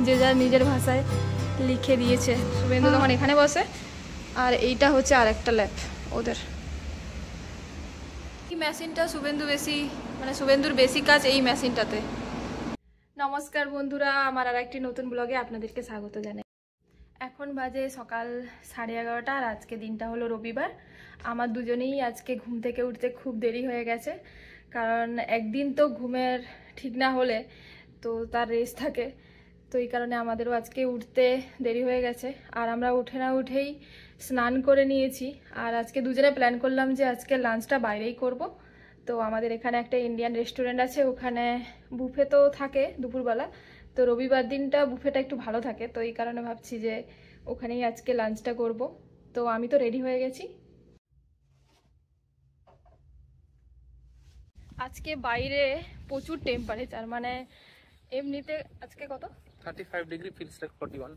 যে যার নিজের ভাষায় লিখে দিয়েছে। শুভেন্দু তখন এখানে বসে, আর এইটা হচ্ছে আরেকটা ল্যাব ওদের। এই মেশিনটা শুভেন্দুর বেশি কাজ এই মেশিনটাতে। নমস্কার বন্ধুরা, আমার আর একটি নতুন ব্লগে আপনাদেরকে স্বাগত জানাই। এখন বাজে সকাল 11:30 আর আজকে দিনটা হলো রবিবার। আমার দুজনেই আজকে ঘুম থেকে উঠতে খুব দেরি হয়ে গেছে, কারণ একদিন তো ঘুমের ঠিক না হলে তো তার রেস্ট থাকে, তো এই কারণে আমাদেরও আজকে উঠতে দেরি হয়ে গেছে। আর আমরা উঠে না উঠেই স্নান করে নিয়েছি, আর আজকে দুজনে প্ল্যান করলাম যে আজকে লাঞ্চটা বাইরেই করব। তো আমাদের এখানে একটা ইন্ডিয়ান রেস্টুরেন্ট আছে, ওখানে বুফে তো থাকে দুপুরবেলা, তো রবিবার দিনটা বুফেটা একটু ভালো থাকে, তো এই কারণে ভাবছি যে ওখানেই আজকে লাঞ্চটা করব। তো আমি তো রেডি হয়ে গেছি। আজকে বাইরে প্রচুর টেম্পারেচার, মানে এমনিতে আজকে কত 35 ডিগ্রি, ফিলস লাইক 41।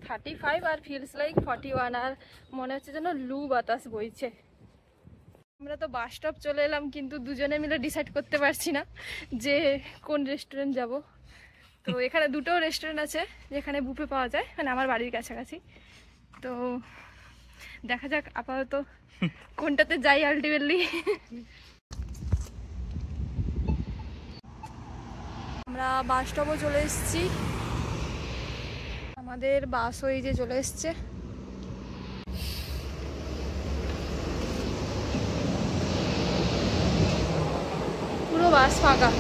35 আর ফিলস লাইক 41, আর মনে হচ্ছে যেন লু বাতাস বইছে। আমরা তো বাস স্টপ চলে এলাম, কিন্তু দুজনে মিলে ডিসাইড করতে পারছি না যে কোন রেস্টুরেন্ট যাব। তো এখানে দুটো রেস্টুরেন্ট আছে যেখানে বুফে পাওয়া যায়, মানে আমার বাড়ির কাছাকাছি। তো দেখা যাক আপাতত কোনটাতে যাই আলটিমেটলি। আমরা বাস স্টপও চলে এসেছি, আমাদের বাস ওই যে চলে এসছে। পুরো বাস ফাঁকা।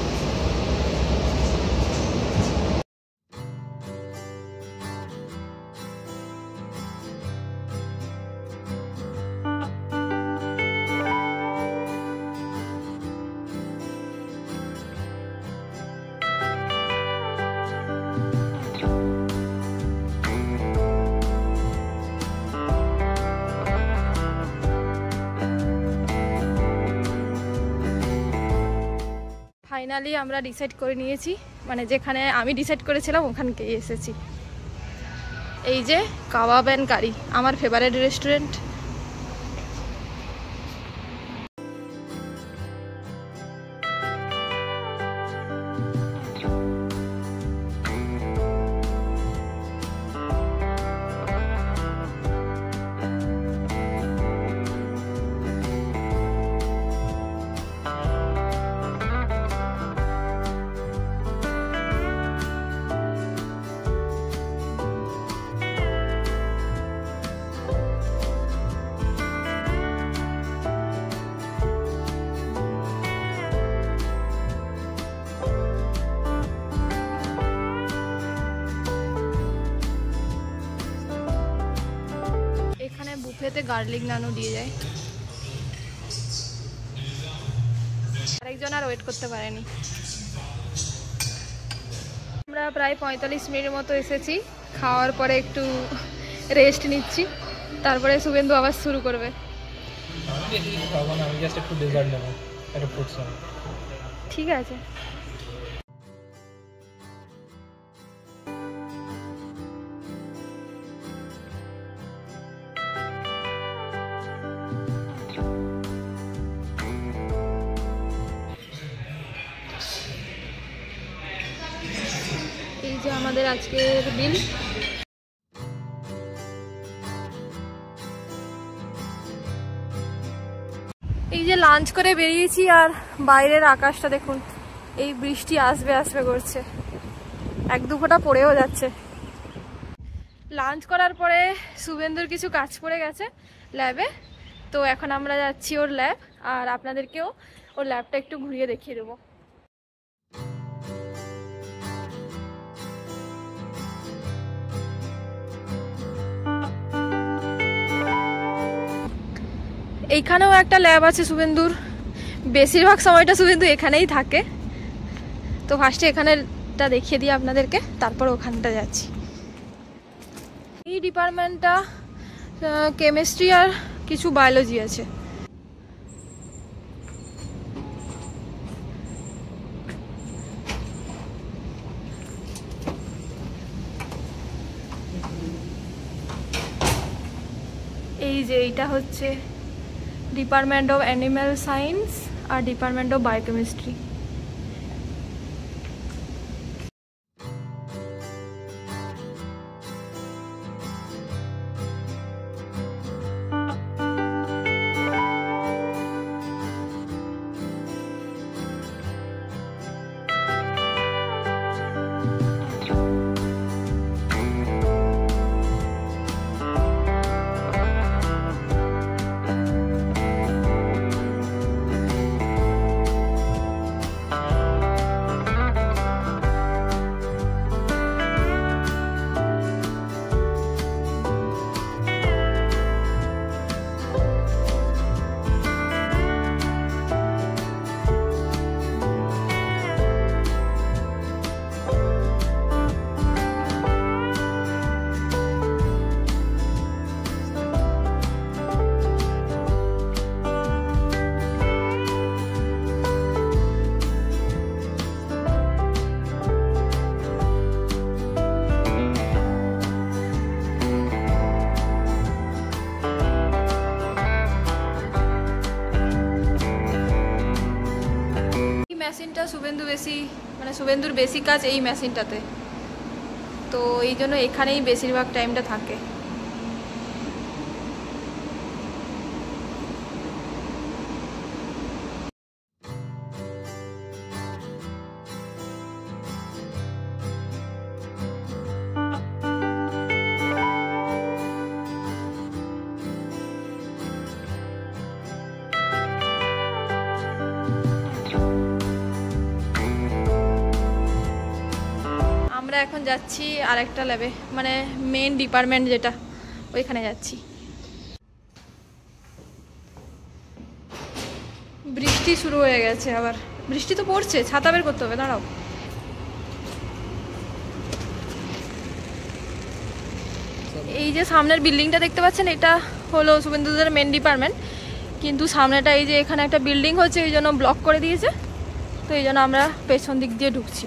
ফাইনালি আমরা ডিসাইড করে নিয়েছি, মানে যেখানে আমি ডিসাইড করেছিলাম ওখানকেই এসেছি। এই যে কাবাব অ্যান্ড কারি, আমার ফেভারিট রেস্টুরেন্ট। বুফেতে গার্লিক নানও দিয়ে যায়। আরেকজন আর ওয়েট করতে পারেনি। আমরা প্রায় 45 মিনিটের মতো এসেছি, খাওয়ার পরে একটু রেস্ট নিচ্ছি, তারপরে শুভেন্দু আবার শুরু করবে। ঠিক আছে। এই যে আমাদের আজকের বিল। এই যে লাঞ্চ করে বেরিয়েছি, আর বাইরের আকাশটা দেখুন, এই বৃষ্টি আসবে আসবে করছে, 1-2 ফোঁটা পড়েও যাচ্ছে। লাঞ্চ করার পরে শুভেন্দুর কিছু কাজ পড়ে গেছে ল্যাবে, তো এখন আমরা যাচ্ছি ওর ল্যাব, আর আপনাদেরকেও ওর ল্যাবটা একটু ঘুরিয়ে দেখিয়ে দেবো। এইখানেও একটা ল্যাব আছে শুভেন্দুর, বেশিরভাগ সময়টা শুভেন্দু এখানেই থাকে। তো ফার্স্টে এখানেটা দেখিয়ে দিই আপনাদেরকে, তারপর ওখানটা যাচ্ছি। এই ডিপার্টমেন্টটা কেমিস্ট্রি আর কিছু বায়োলজি আছে। এই যে এইটা হচ্ছে ডিপার্টমেন্ট অফ অ্যানিম্যাল সায়েন্স আর ডিপার্টমেন্ট অফ বায়োকেমিস্ট্রি। শুভেন্দুর বেশি কাজ এই মেশিনটাতে, তো এই জন্য এখানেই বেশিরভাগ টাইমটা থাকে। আমরা এখন যাচ্ছি আরেকটা ল্যাবে, মানে মেন ডিপার্টমেন্ট যেটা, ওইখানে যাচ্ছি। বৃষ্টি শুরু হয়ে গেছে, আবার বৃষ্টি তো পড়ছে, ছাতা বের করতে হবে, দাঁড়াও। এই যে সামনের বিল্ডিংটা দেখতে পাচ্ছেন, এটা হলো শুভেন্দুদের মেন ডিপার্টমেন্ট, কিন্তু সামনেটা এই যে এখানে একটা বিল্ডিং হচ্ছে, এই জন্য ব্লক করে দিয়েছে, তো এই জন্য আমরা পেছন দিক দিয়ে ঢুকছি।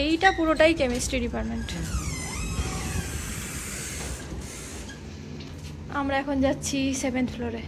এইটা পুরোটাই কেমিস্ট্রি ডিপার্টমেন্ট। আমরা এখন যাচ্ছি 7th ফ্লোরে।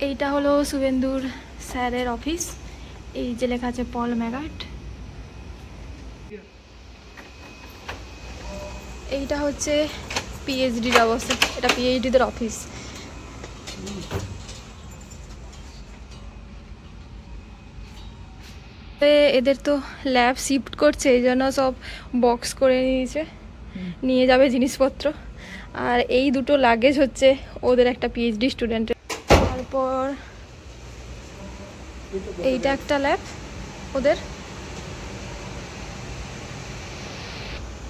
এইটা হলো শুভেন্দুর স্যারের অফিস, এই যে লেখা আছে পল ম্যাগাট। এইটা হচ্ছে পিএইচডির অবস্থা, এটা পিএইচডিদের অফিস। এদের তো ল্যাব শিফট করছে, এই জন্য সব বক্স করে নিয়ে যাবে জিনিসপত্র। আর এই দুটো লাগেজ হচ্ছে ওদের একটা পিএইচডি স্টুডেন্টের। তারপর এইটা একটা ল্যাব ওদের,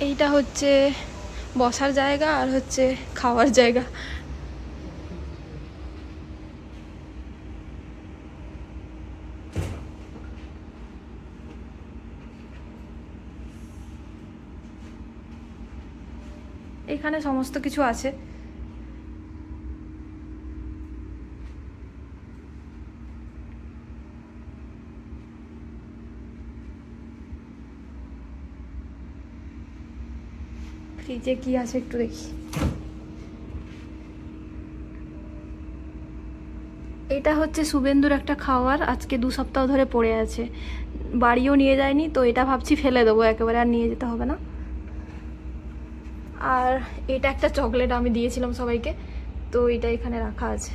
এইটা হচ্ছে বসার জায়গা আর হচ্ছে খাওয়ার জায়গা। এখানে সমস্ত কিছু আছে। ফ্রিজে কি আছে একটু দেখি। এটা হচ্ছে শুভেন্দুর একটা খাওয়ার, আজকে 2 সপ্তাহ ধরে পড়ে আছে, বাড়িও নিয়ে যায়নি, তো এটা ভাবছি ফেলে দেবো একেবারে, আর নিয়ে যেতে হবে না। আর এটা একটা চকলেট আমি দিয়েছিলাম সবাইকে, তো এটা এখানে রাখা আছে।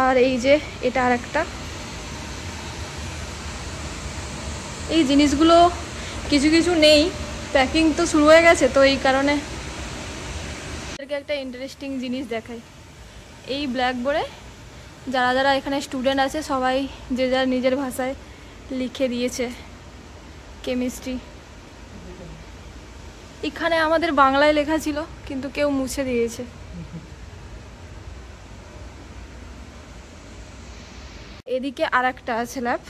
আর এই যে এটা আর একটা, এই জিনিসগুলো কিছু কিছু নেই, প্যাকিং তো শুরু হয়ে গেছে, তো এই কারণে একটা ইন্টারেস্টিং জিনিস দেখাই। এই ব্ল্যাকবোর্ডে যারা যারা এখানে স্টুডেন্ট আছে সবাই যে যার নিজের ভাষায় লিখে দিয়েছে কেমিস্ট্রি। এখানে আমাদের বাংলায় লেখা ছিল, কিন্তু কেউ মুছে দিয়েছে। এদিকে আর একটা আছে ল্যাব,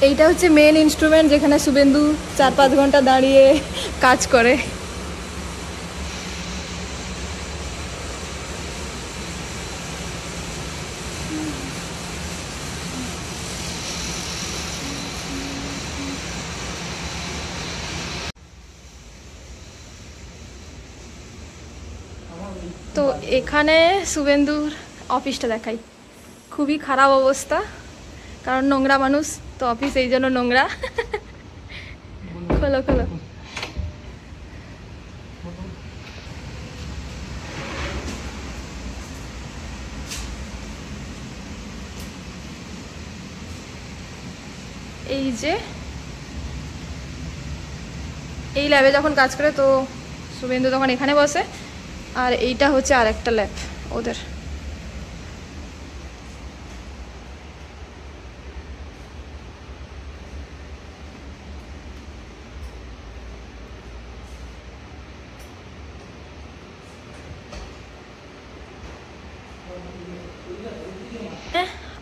এইটা হচ্ছে মেন ইনস্ট্রুমেন্ট, যেখানে শুভেন্দু 4-5 ঘন্টা দাঁড়িয়ে কাজ করে। তো এখানে শুভেন্দুর অফিসটা দেখাই। খুবই খারাপ অবস্থা, কারণ নোংরা মানুষ তো, অফিস এই জন্য নোংরা। খোলো খোলো। এই যে এই ল্যাবে যখন কাজ করে তো শুভেন্দু তখন এখানে বসে, আর এইটা হচ্ছে আর একটা ল্যাব ওদের।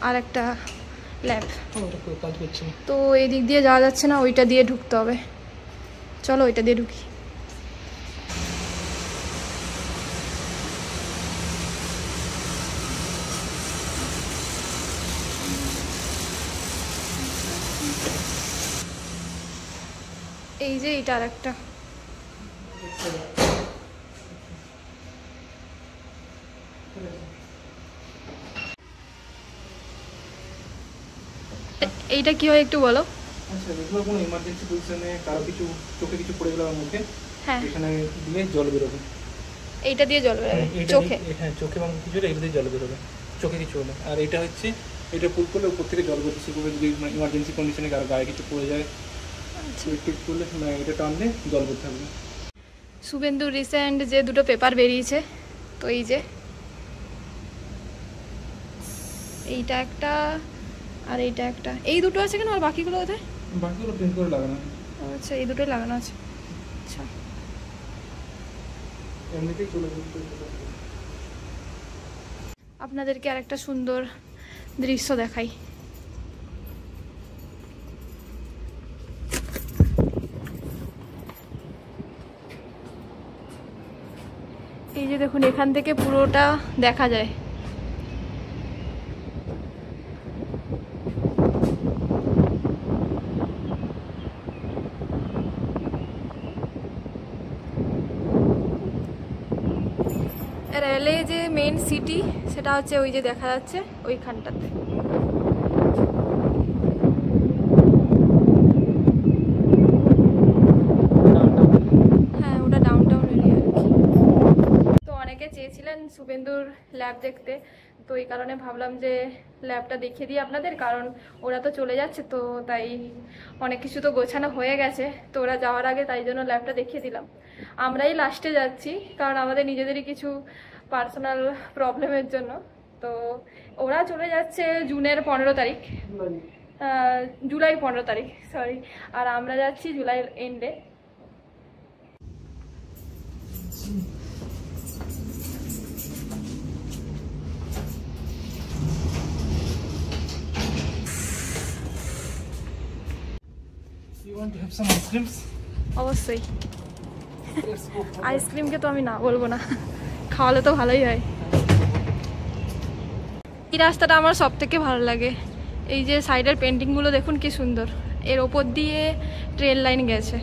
আর একটা ল্যাব তো এই দিক দিয়ে যাওয়া যাচ্ছে না, ওইটা দিয়ে ঢুকতে হবে। চলো ওইটা দিয়ে ঢুকি। এই যে এটা আর একটা। এইটা কি হয় একটু বলো। আচ্ছা, দেখো কোনো ইমার্জেন্সি পজিশনে কারো কিছু চোখে কিছু পড়ে গেল আমার মুখে, হ্যাঁ এখানে দিলে জল বেরোবে। এইটা দিয়ে জল বেরোবে চোখে? হ্যাঁ, চোখে বা কিছু এটা দিয়ে জল বেরোবে, চোখে কিছু হলে। আর এটা হচ্ছে, এটা পুল করলে উপর থেকে জল বেরোচ্ছে, সেভাবে যদি ইমার্জেন্সি কন্ডিশনে কারো গায়ে কিছু পড়ে যায়, টিপ করলে এটা টানলে জল বের থাকবে। শুভেন্দু রিসেন্ট যে দুটো পেপার বেরিয়েছে, তো এই যে এইটা একটা আর এইটা একটা, এই দুটো আছে কেন? আর বাকিগুলো কোথায়? বাকিগুলো প্রিন্ট করে লাগানো। আচ্ছা, এই দুটোই লাগানো আছে। আচ্ছা, এমনিতেই চলে যাবে। আপনাদেরকে আর একটা সুন্দর দৃশ্য দেখাই। এই যে দেখুন, এখান থেকে পুরোটা দেখা যায়। রেলে যে মেন সিটি, সেটা হচ্ছে ওই যে দেখা যাচ্ছে ওইখানটাতে। হ্যাঁ, ওটা ডাউনটাউন এরিয়া আর কি। তো অনেকে চেয়েছিলেন শুভেন্দুর ল্যাব দেখতে, তো এই কারণে ভাবলাম যে ল্যাবটা দেখিয়ে দিই আপনাদের, কারণ ওরা তো চলে যাচ্ছে, তো তাই অনেক কিছু তো গোছানো হয়ে গেছে, তো ওরা যাওয়ার আগে তাই জন্য ল্যাবটা দেখিয়ে দিলাম। আমরাই লাস্টে যাচ্ছি, কারণ আমাদের নিজেদেরই কিছু পার্সোনাল প্রবলেমের জন্য। তো ওরা চলে যাচ্ছে জুনের 15 তারিখ, জুলাই 15 তারিখ সরি, আর আমরা যাচ্ছি জুলাই এন্ডে। You want to have some ice creams? অবশ্যই, আইসক্রিমকে তো আমি না বলবো না, খাওয়ালে তো ভালোই হয়। এই রাস্তাটা আমার সব থেকে ভালো লাগে। এই যে সাইডের পেন্টিংগুলো দেখুন কি সুন্দর, এর ওপর দিয়ে ট্রেন লাইন গেছে।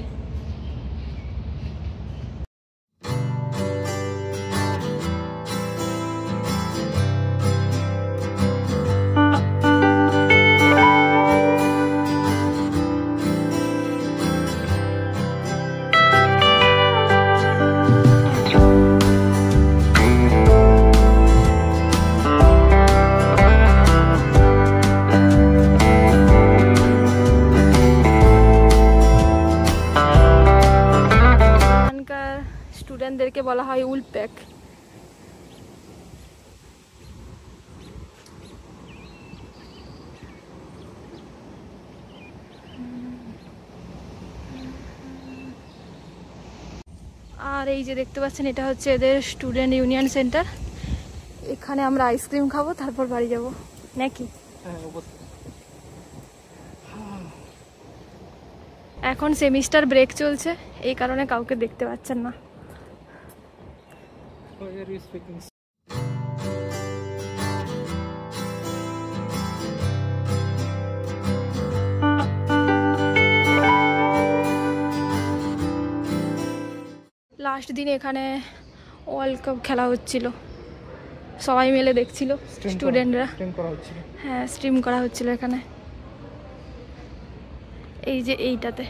স্টুডেন্টদেরকে বলা হয় উলপ্যাক। আর এই যে দেখতে পাচ্ছেন, এটা হচ্ছে এদের স্টুডেন্ট ইউনিয়ন সেন্টার। এখানে আমরা আইসক্রিম খাবো, তারপর বাড়ি যাব নাকি? এখন সেমিস্টার ব্রেক চলছে, এই কারণে কাউকে দেখতে পাচ্ছেন না। লাস্ট দিন এখানে ওয়ার্ল্ড কাপ খেলা হচ্ছিল, সবাই মিলে দেখছিল স্টুডেন্টরা। হ্যাঁ, স্ট্রিম করা হচ্ছিল এখানে, এই যে এইটাতে।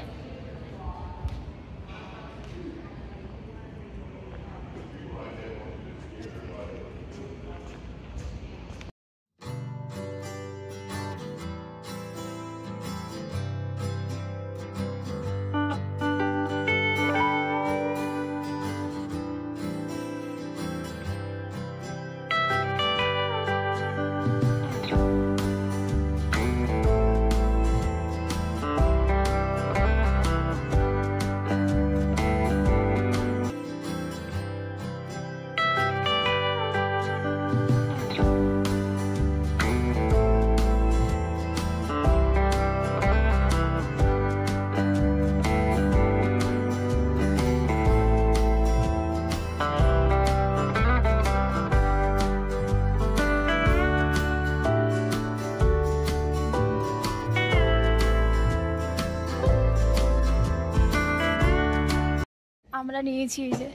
আমরা নিয়েছি এই যে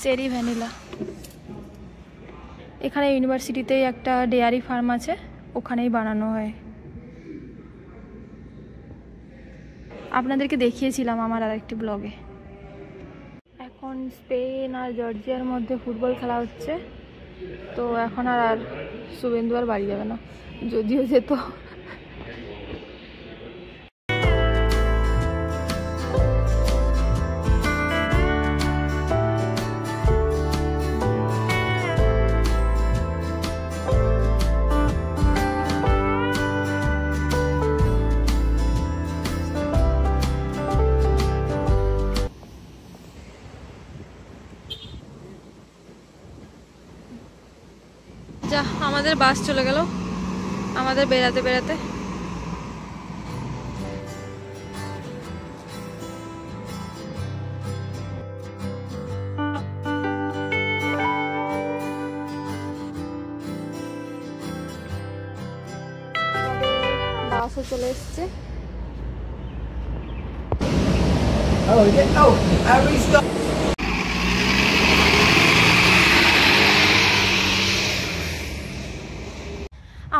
চেরি ভ্যানিলা। এখানে ইউনিভার্সিটিতেই একটা ডেয়ারি ফার্ম আছে, ওখানেই বানানো হয়। আপনাদেরকে দেখিয়েছিলাম আমার আরেকটি ব্লগে। এখন স্পেন আর জর্জিয়ার মধ্যে ফুটবল খেলা হচ্ছে, তো এখন আর শুভেন্দু আর বাড়ি যাবে না, যদিও যেত। যা, আমাদের বাস চলে গেল আমাদের বেড়াতে বেড়াতে। বাসও চলে এসছে।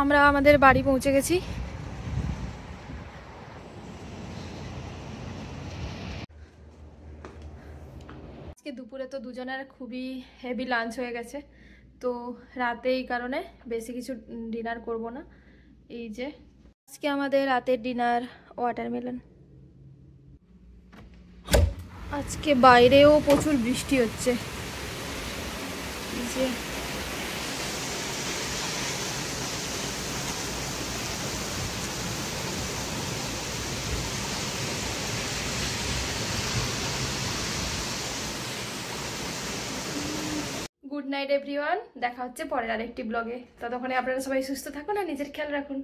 আমরা আমাদের বাড়ি পৌঁছে গেছি। আজকে দুপুরে তো দুজনের খুবই হেভি লাঞ্চ হয়ে গেছে, তো রাতে এই কারণে বেশি কিছু ডিনার করব না। এই যে আজকে আমাদের রাতের ডিনার ওয়াটারমেলন। আজকে বাইরেও প্রচুর বৃষ্টি হচ্ছে। এই যে গুড নাইট এভরিওয়ান, দেখা হচ্ছে পরের আরেকটি ব্লগে। ততক্ষণে আপনারা সবাই সুস্থ থাকুন আর নিজের খেয়াল রাখুন।